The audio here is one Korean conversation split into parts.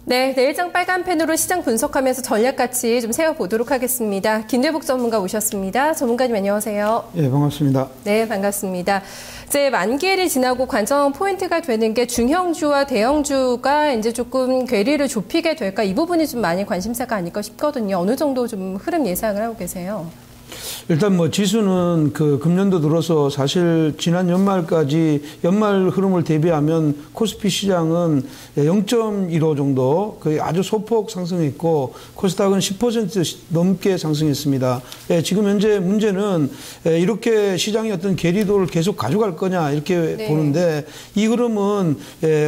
네, 내일장 빨간 펜으로 시장 분석하면서 전략 같이 좀 세워보도록 하겠습니다. 김대복 전문가 오셨습니다. 전문가님 안녕하세요. 네, 반갑습니다. 네, 반갑습니다. 이제 만기일이 지나고 관전 포인트가 되는 게 중형주와 대형주가 이제 조금 괴리를 좁히게 될까, 이 부분이 좀 많이 관심사가 아닐까 싶거든요. 어느 정도 좀 흐름 예상을 하고 계세요? 일단 뭐 지수는 그 금년도 들어서 사실 지난 연말까지 연말 흐름을 대비하면 코스피 시장은 0.15 정도 거의 아주 소폭 상승했고 코스닥은 10% 넘게 상승했습니다. 지금 현재 문제는 이렇게 시장의 어떤 괴리도를 계속 가져갈 거냐 이렇게 네. 보는데 이 흐름은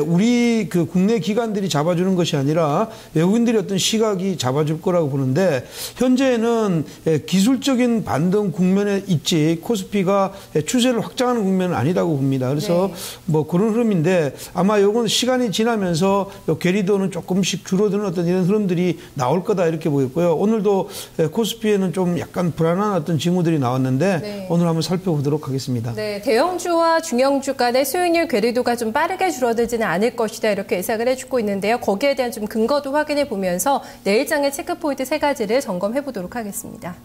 우리 그 국내 기관들이 잡아주는 것이 아니라 외국인들의 어떤 시각이 잡아줄 거라고 보는데 현재는 기술적인 반등 국면에 있지 코스피가 추세를 확장하는 국면은 아니라고 봅니다. 그래서 네. 뭐 그런 흐름인데 아마 요건 시간이 지나면서 요 괴리도는 조금씩 줄어드는 어떤 이런 흐름들이 나올 거다 이렇게 보겠고요. 오늘도 코스피에는 좀 약간 불안한 어떤 징후들이 나왔는데 네. 오늘 한번 살펴보도록 하겠습니다. 네, 대형주와 중형주 간의 수익률 괴리도가 좀 빠르게 줄어들지는 않을 것이다 이렇게 예상을 해주고 있는데요. 거기에 대한 좀 근거도 확인해 보면서 내일장의 체크포인트 3가지를 점검해 보도록 하겠습니다.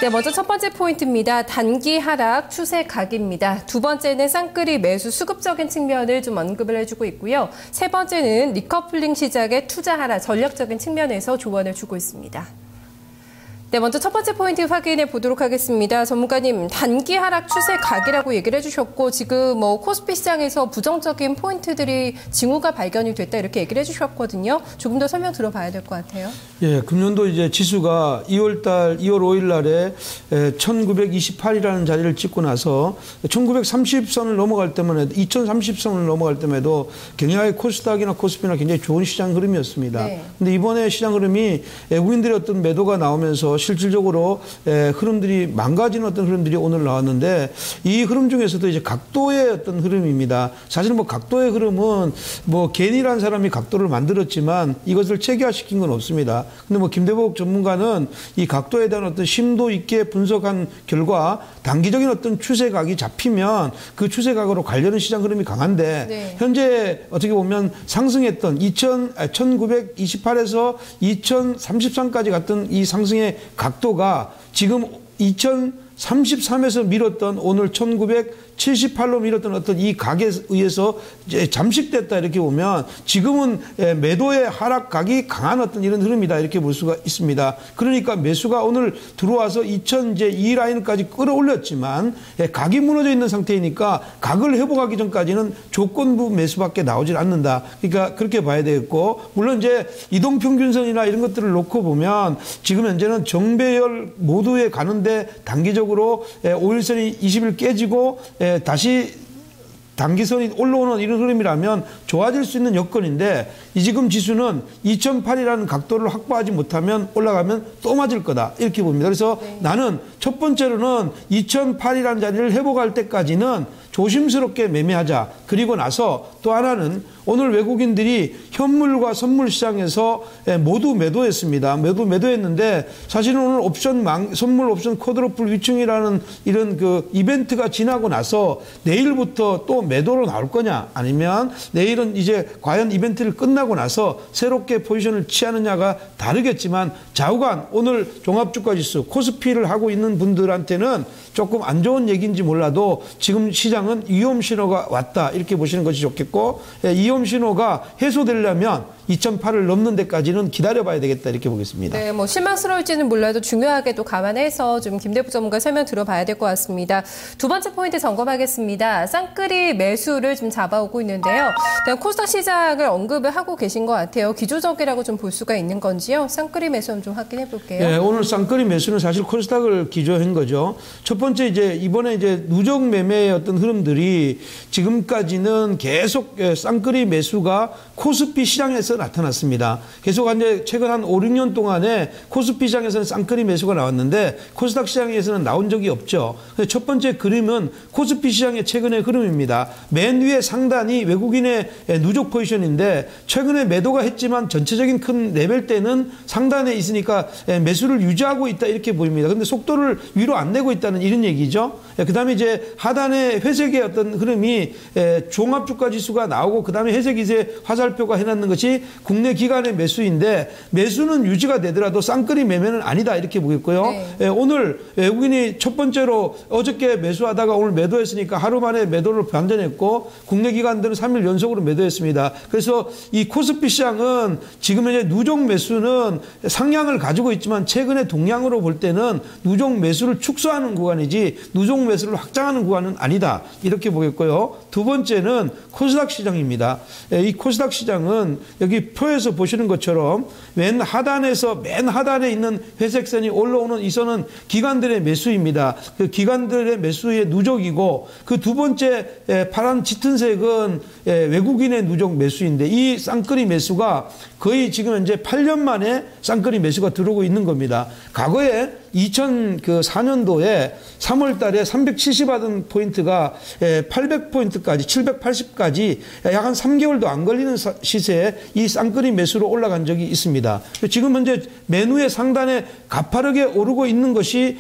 네, 먼저 첫 번째 포인트입니다. 단기 하락 추세 각입니다. 두 번째는 쌍끌이 매수 수급적인 측면을 좀 언급을 해주고 있고요. 세 번째는 리커플링 시장의 투자 하락 전략적인 측면에서 조언을 주고 있습니다. 네, 먼저 첫 번째 포인트 확인해 보도록 하겠습니다. 전문가님, 단기 하락 추세 각이라고 얘기를 해주셨고 지금 뭐 코스피 시장에서 부정적인 포인트들이 징후가 발견이 됐다 이렇게 얘기를 해주셨거든요. 조금 더 설명 들어봐야 될 것 같아요. 예, 금년도 이제 지수가 2월 5일 날에 1928이라는 자리를 찍고 나서 1930선을 넘어갈 때만 해도 2030선을 넘어갈 때에도 굉장히 코스닥이나 코스피나 굉장히 좋은 시장 흐름이었습니다. 네. 근데 이번에 시장 흐름이 외국인들의 어떤 매도가 나오면서 실질적으로 흐름들이 망가지는 어떤 흐름들이 오늘 나왔는데 이 흐름 중에서도 이제 각도의 어떤 흐름입니다. 사실 뭐 각도의 흐름은 뭐 개인이라는 사람이 각도를 만들었지만 이것을 체계화시킨 건 없습니다. 근데 뭐 김대복 전문가는 이 각도에 대한 어떤 심도 있게 분석한 결과 단기적인 어떤 추세각이 잡히면 그 추세각으로 관련된 시장 흐름이 강한데 네. 현재 어떻게 보면 상승했던 1928에서 2033까지 갔던 이 상승의 각도가 지금 2033에서 밀었던 오늘 1978로 밀었던 어떤 이 각에 의해서 이제 잠식됐다 이렇게 보면 지금은 매도의 하락각이 강한 어떤 이런 흐름이다 이렇게 볼 수가 있습니다. 그러니까 매수가 오늘 들어와서 2002 라인까지 끌어올렸지만 각이 무너져 있는 상태이니까 각을 회복하기 전까지는 조건부 매수밖에 나오질 않는다. 그러니까 그렇게 봐야 되겠고 물론 이제 이동평균선이나 이런 것들을 놓고 보면 지금 현재는 정배열 모두에 가는데 단기적으로 5일선이 20일 깨지고 다시 단기선이 올라오는 이런 흐름이라면 좋아질 수 있는 여건인데 이 지금 지수는 2008이라는 각도를 확보하지 못하면 올라가면 또 맞을 거다 이렇게 봅니다. 그래서 네. 나는 첫 번째로는 2008이라는 자리를 회복할 때까지는 조심스럽게 매매하자. 그리고 나서 또 하나는 오늘 외국인들이 현물과 선물 시장에서 모두 매도했습니다. 매도했는데 사실은 오늘 선물 옵션 쿼드러플 위충이라는 이런 그 이벤트가 지나고 나서 내일부터 또 매도로 나올 거냐 아니면 내일은 이제 과연 이벤트를 끝나고 나서 새롭게 포지션을 취하느냐가 다르겠지만 좌우간 오늘 종합주가지수 코스피를 하고 있는 분들한테는 조금 안 좋은 얘기인지 몰라도 지금 시장은 위험 신호가 왔다 이렇게 보시는 것이 좋겠고 위험 신호가 해소되려면 2008을 넘는 데까지는 기다려봐야 되겠다 이렇게 보겠습니다. 네, 뭐 실망스러울지는 몰라도 중요하게도 감안해서 좀 김대부 전문가 설명 들어봐야 될 것 같습니다. 두 번째 포인트 점검하겠습니다. 쌍끌이 매수를 좀 잡아오고 있는데요. 코스닥 시장을 언급을 하고 계신 것 같아요. 기조적이라고 좀 볼 수가 있는 건지요? 쌍끌이 매수는 좀 확인해 볼게요. 네, 오늘 쌍끌이 매수는 사실 코스닥을 기조한 거죠. 첫 번째 이제 이번에 이제 누적 매매의 어떤 흐름들이 지금까지는 계속 쌍끌이 매수가 코스피 시장에서 나타났습니다. 계속 이제 최근 한 5, 6년 동안에 코스피 시장에서는 쌍끌이 매수가 나왔는데 코스닥 시장에서는 나온 적이 없죠. 첫 번째 그림은 코스피 시장의 최근의 흐름입니다. 맨 위에 상단이 외국인의 누적 포지션인데 최근에 매도가 했지만 전체적인 큰 레벨대는 상단에 있으니까 매수를 유지하고 있다 이렇게 보입니다. 그런데 속도를 위로 안 내고 있다는 이런 얘기죠. 그다음에 이제 하단에 회색 회색의 어떤 흐름이 종합주가 지수가 나오고 그다음에 회색 이세 화살표가 해놨는 것이 국내 기관의 매수인데 매수는 유지가 되더라도 쌍끌이 매매는 아니다 이렇게 보겠고요. 네. 오늘 외국인이 첫 번째로 어저께 매수하다가 오늘 매도했으니까 하루 만에 매도를 반전했고 국내 기관들은 3일 연속으로 매도했습니다. 그래서 이 코스피 시장은 지금 현재 누적 매수는 상향을 가지고 있지만 최근에 동향으로 볼 때는 누적 매수를 축소하는 구간이지 누적 매수를 확장하는 구간은 아니다 이렇게 보겠고요. 두 번째는 코스닥 시장입니다. 이 코스닥 시장은 여기 표에서 보시는 것처럼 맨 하단에 있는 회색 선이 올라오는 이 선은 기관들의 매수입니다. 그 기관들의 매수의 누적이고 그 두 번째 파란 짙은 색은 외국인의 누적 매수인데 이 쌍끌이 매수가 거의 지금 현재 8년 만에 쌍끌이 매수가 들어오고 있는 겁니다. 과거에 2004년도에 3월 달에 370 하던 포인트가 800포인트까지 780까지 약 한 3개월도 안 걸리는 시세에 이 쌍끌이 매수로 올라간 적이 있습니다. 지금 현재 맨 위에 상단에 가파르게 오르고 있는 것이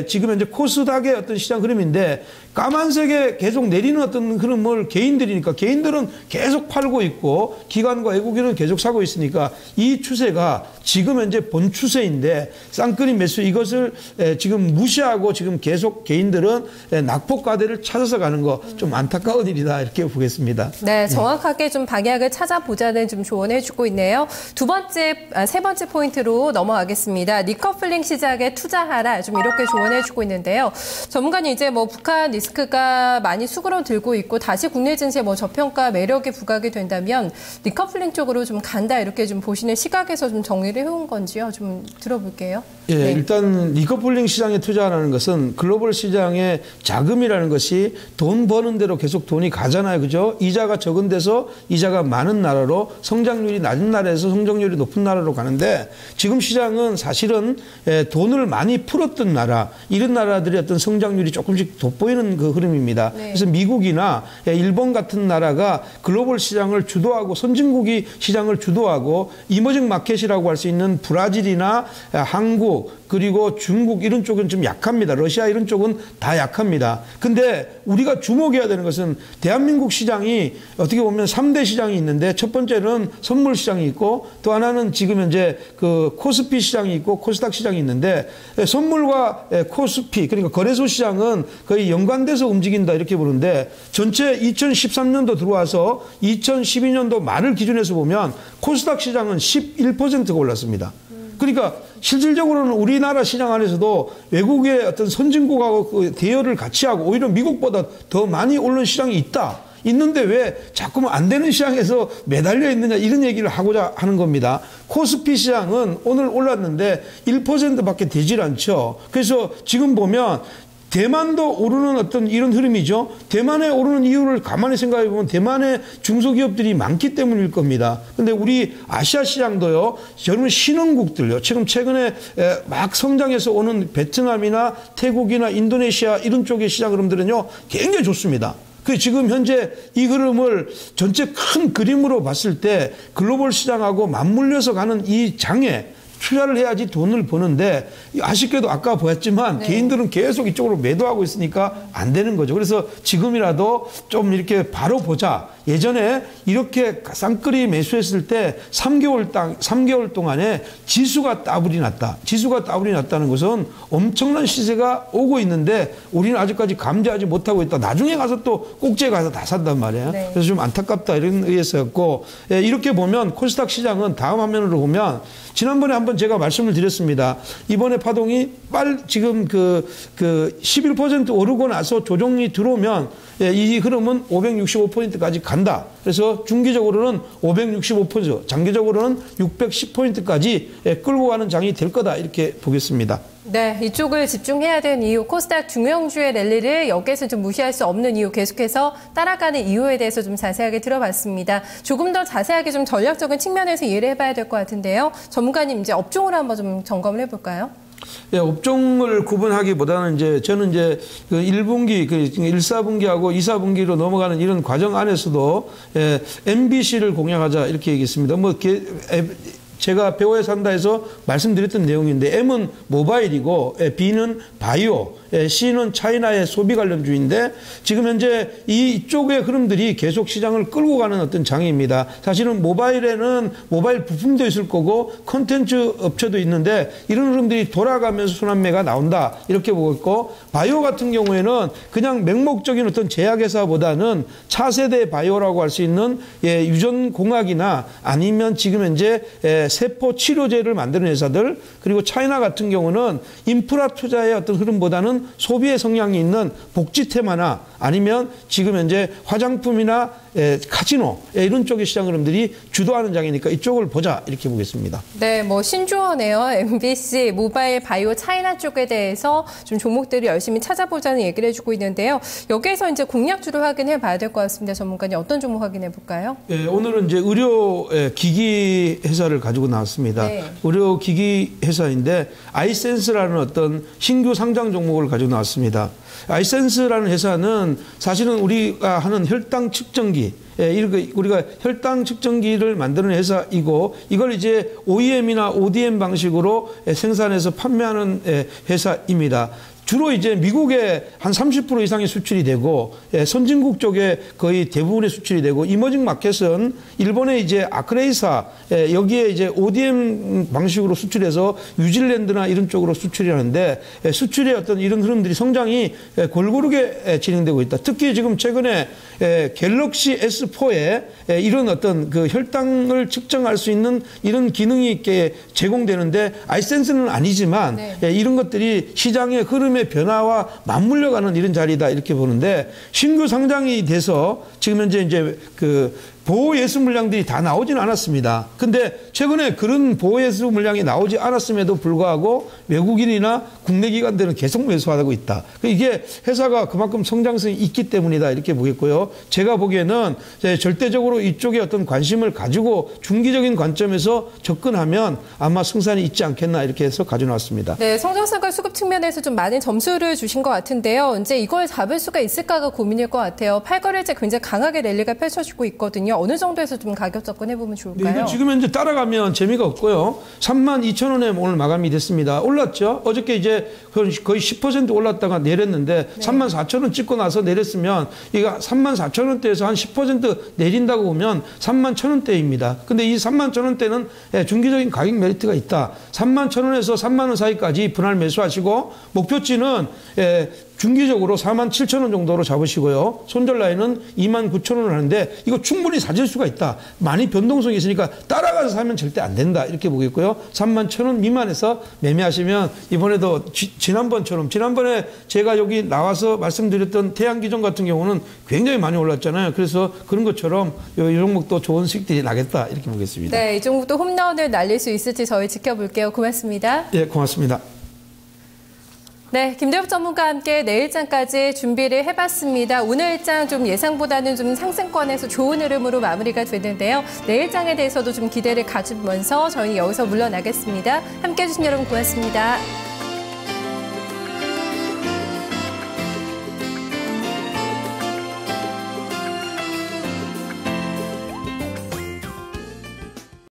지금 현재 코스닥의 어떤 시장 흐름인데 까만색에 계속 내리는 어떤 흐름을 개인들이니까 개인들은 계속 팔고 있고 기관과 외국인은 계속 사고 있으니까 이 추세가 지금 현재 본 추세인데 쌍끌이 매수 이것을 지금 무시하고 지금 계속 개인들은 낙폭과대를 찾아서 가는 거 좀 안타까운 일이다 이렇게 보겠습니다. 네, 정확하게 좀 방향을 찾아보자는 좀 조언해주고 있네요. 세 번째 포인트로 넘어가겠습니다. 리커플링 시장에 투자하라 좀 이렇게 조언해주고 있는데요. 전문가는 이제 뭐 북한 리스크가 많이 수그러들고 있고 다시 국내 증시에 뭐 저평가 매력이 부각이 된다면 리커플링 쪽으로 좀 간다 이렇게 좀 보시는 시각에서 좀 정리를 해온 건지요. 좀 들어볼게요. 예, 네. 일단 리커플링 시장에 투자하라는 것은 글로벌 시장의 자금이라는 것이 돈 버는 대로 계속 돈이 가잖아요. 그죠? 이자가 적은 데서 이자가 많은 나라로 성장률이 낮은 나라에서 성장률이 높은 나라로 가는데 지금 시장은 사실은 돈을 많이 풀었던 나라 이런 나라들의 어떤 성장률이 조금씩 돋보이는 그 흐름입니다. 네. 그래서 미국이나 일본 같은 나라가 글로벌 시장을 주도하고 선진국이 시장을 주도하고 이머징 마켓이라고 할 수 있는 브라질이나 한국 그리고 중국 이런 쪽은 좀 약합니다. 러시아 이런 쪽은 다 약합니다. 근데 우리가 주목해야 되는 것은 대한민국 시장이 어떻게 보면 3대 시장이 있는데 첫 번째는 선물 시장이 있고 또 하나는 지금 현재 그 코스피 시장이 있고 코스닥 시장이 있는데 선물과 코스피 그러니까 거래소 시장은 거의 연관돼서 움직인다 이렇게 보는데 전체 2013년도 들어와서 2012년도 말을 기준해서 보면 코스닥 시장은 11%가 올랐습니다. 그러니까 실질적으로는 우리나라 시장 안에서도 외국의 어떤 선진국하고 그 대여를 같이 하고 오히려 미국보다 더 많이 오른 시장이 있다. 있는데 왜 자꾸만 안 되는 시장에서 매달려 있느냐 이런 얘기를 하고자 하는 겁니다. 코스피 시장은 오늘 올랐는데 1%밖에 되질 않죠. 그래서 지금 보면 대만도 오르는 어떤 이런 흐름이죠. 대만에 오르는 이유를 가만히 생각해 보면 대만의 중소기업들이 많기 때문일 겁니다. 근데 우리 아시아 시장도요. 젊은 신흥국들요. 지금 최근에 막 성장해서 오는 베트남이나 태국이나 인도네시아 이런 쪽의 시장 흐름들은요. 굉장히 좋습니다. 그 지금 현재 이 흐름을 전체 큰 그림으로 봤을 때 글로벌 시장하고 맞물려서 가는 이 장에 투자를 해야지 돈을 버는데 아쉽게도 아까 보였지만 네. 개인들은 계속 이쪽으로 매도하고 있으니까 안 되는 거죠. 그래서 지금이라도 좀 이렇게 바로 보자. 예전에 이렇게 쌍끌이 매수했을 때 3개월 동안에 지수가 따블이 났다. 지수가 따블이 났다는 것은 엄청난 시세가 오고 있는데 우리는 아직까지 감지하지 못하고 있다. 나중에 가서 또 꼭지에 가서 다 산단 말이에요. 네. 그래서 좀 안타깝다 이런 의미에서였고 이렇게 보면 코스닥 시장은 다음 화면으로 보면 지난번에 한번 제가 말씀을 드렸습니다. 이번에 파동이 지금 그 11% 오르고 나서 조정이 들어오면 이 흐름은 565포인트까지 간다. 그래서 중기적으로는 565포인트, 장기적으로는 610포인트까지 끌고 가는 장이 될 거다. 이렇게 보겠습니다. 네, 이쪽을 집중해야 되는 이유, 코스닥 중형주의 랠리를 여기에서 좀 무시할 수 없는 이유, 계속해서 따라가는 이유에 대해서 좀 자세하게 들어봤습니다. 조금 더 자세하게 좀 전략적인 측면에서 이해를 해봐야 될 것 같은데요. 전문가님 이제 업종으로 한번 좀 점검을 해볼까요? 예, 업종을 구분하기보다는 저는 그 1분기, 1사분기하고 2사분기로 넘어가는 이런 과정 안에서도 MBC를 공략하자 이렇게 얘기했습니다. 제가 배워야 산다에서 말씀드렸던 내용인데 M은 모바일이고 B는 바이오, C는 차이나의 소비 관련주인데 지금 현재 이쪽의 흐름들이 계속 시장을 끌고 가는 어떤 장입니다. 사실은 모바일에는 모바일 부품도 있을 거고 콘텐츠 업체도 있는데 이런 흐름들이 돌아가면서 순환매가 나온다 이렇게 보고 있고 바이오 같은 경우에는 그냥 맹목적인 어떤 제약회사보다는 차세대 바이오라고 할 수 있는 유전공학이나 아니면 지금 현재 세포 치료제를 만드는 회사들 그리고 차이나 같은 경우는 인프라 투자의 어떤 흐름보다는 소비의 성향이 있는 복지 테마나 아니면 지금 현재 화장품이나 카지노 이런 쪽의 시장 흐름들이 주도하는 장이니까 이쪽을 보자 이렇게 보겠습니다. 네, 뭐 신조어네요. MBC, 모바일, 바이오, 차이나 쪽에 대해서 좀 종목들을 열심히 찾아보자는 얘기를 해주고 있는데요. 여기에서 이제 공략주를 확인해 봐야 될 것 같습니다. 전문가님 어떤 종목 확인해 볼까요? 네, 오늘은 이제 의료 기기 회사를 가지고 나왔습니다. 네. 의료 기기 회사인데 아이센스라는 어떤 신규 상장 종목을 가지고 나왔습니다. 아이센스라는 회사는 사실은 우리가 하는 혈당 측정기, 우리가 혈당 측정기를 만드는 회사이고 이걸 이제 OEM이나 ODM 방식으로 생산해서 판매하는 회사입니다. 주로 이제 미국에 한 30% 이상의 수출이 되고 선진국 쪽에 거의 대부분의 수출이 되고 이머징 마켓은 일본의 이제 아크레이사 여기에 이제 ODM 방식으로 수출해서 뉴질랜드나 이런 쪽으로 수출이 하는데 수출의 어떤 이런 흐름들이 성장이 골고루게 진행되고 있다. 특히 지금 최근에 갤럭시 S4에 이런 어떤 그 혈당을 측정할 수 있는 이런 기능이 있게 제공되는데 아이센스는 아니지만 이런 것들이 시장의 흐름에 변화와 맞물려가는 이런 자리다 이렇게 보는데 신규 상장이 돼서 지금 현재 이제 그 보호예수 물량들이 다 나오지는 않았습니다. 근데 최근에 그런 보호예수 물량이 나오지 않았음에도 불구하고 외국인이나 국내 기관들은 계속 매수하고 있다. 이게 회사가 그만큼 성장성이 있기 때문이다 이렇게 보겠고요. 제가 보기에는 절대적으로 이쪽에 어떤 관심을 가지고 중기적인 관점에서 접근하면 아마 승산이 있지 않겠나 이렇게 해서 가져나왔습니다. 네, 성장성과 수급 측면에서 좀 많은 점수를 주신 것 같은데요. 이제 이걸 잡을 수가 있을까가 고민일 것 같아요. 8거래일째 굉장히 강하게 랠리가 펼쳐지고 있거든요. 어느 정도에서 좀 가격 접근해보면 좋을까요? 네, 지금 현재 따라가면 재미가 없고요. 32,000원에 오늘 마감이 됐습니다. 올랐죠? 어저께 이제 거의 10% 올랐다가 내렸는데 34,000원 찍고 나서 내렸으면 이거 34,000원대에서 한 10% 내린다고 보면 31,000원대입니다. 근데 이 31,000원대는 중기적인 가격 메리트가 있다. 31,000원에서 30,000원 사이까지 분할 매수하시고 목표치는 중기적으로 47,000원 정도로 잡으시고요. 손절 라인은 29,000원을 하는데 이거 충분히 사질 수가 있다. 많이 변동성이 있으니까 따라가서 사면 절대 안 된다. 이렇게 보겠고요. 31,000원 미만에서 매매하시면 이번에도 지난번처럼 지난번에 제가 여기 나와서 말씀드렸던 태양기전 같은 경우는 굉장히 많이 올랐잖아요. 그래서 그런 것처럼 이 종목도 좋은 수익들이 나겠다. 이렇게 보겠습니다. 네, 이 종목도 홈런을 날릴 수 있을지 저희 지켜볼게요. 고맙습니다. 예, 고맙습니다. 네, 김대엽 전문가와 함께 내일장까지 준비를 해봤습니다. 오늘 일장 좀 예상보다는 좀 상승권에서 좋은 흐름으로 마무리가 되는데요. 내일장에 대해서도 좀 기대를 가지면서 저희는 여기서 물러나겠습니다. 함께해 주신 여러분 고맙습니다.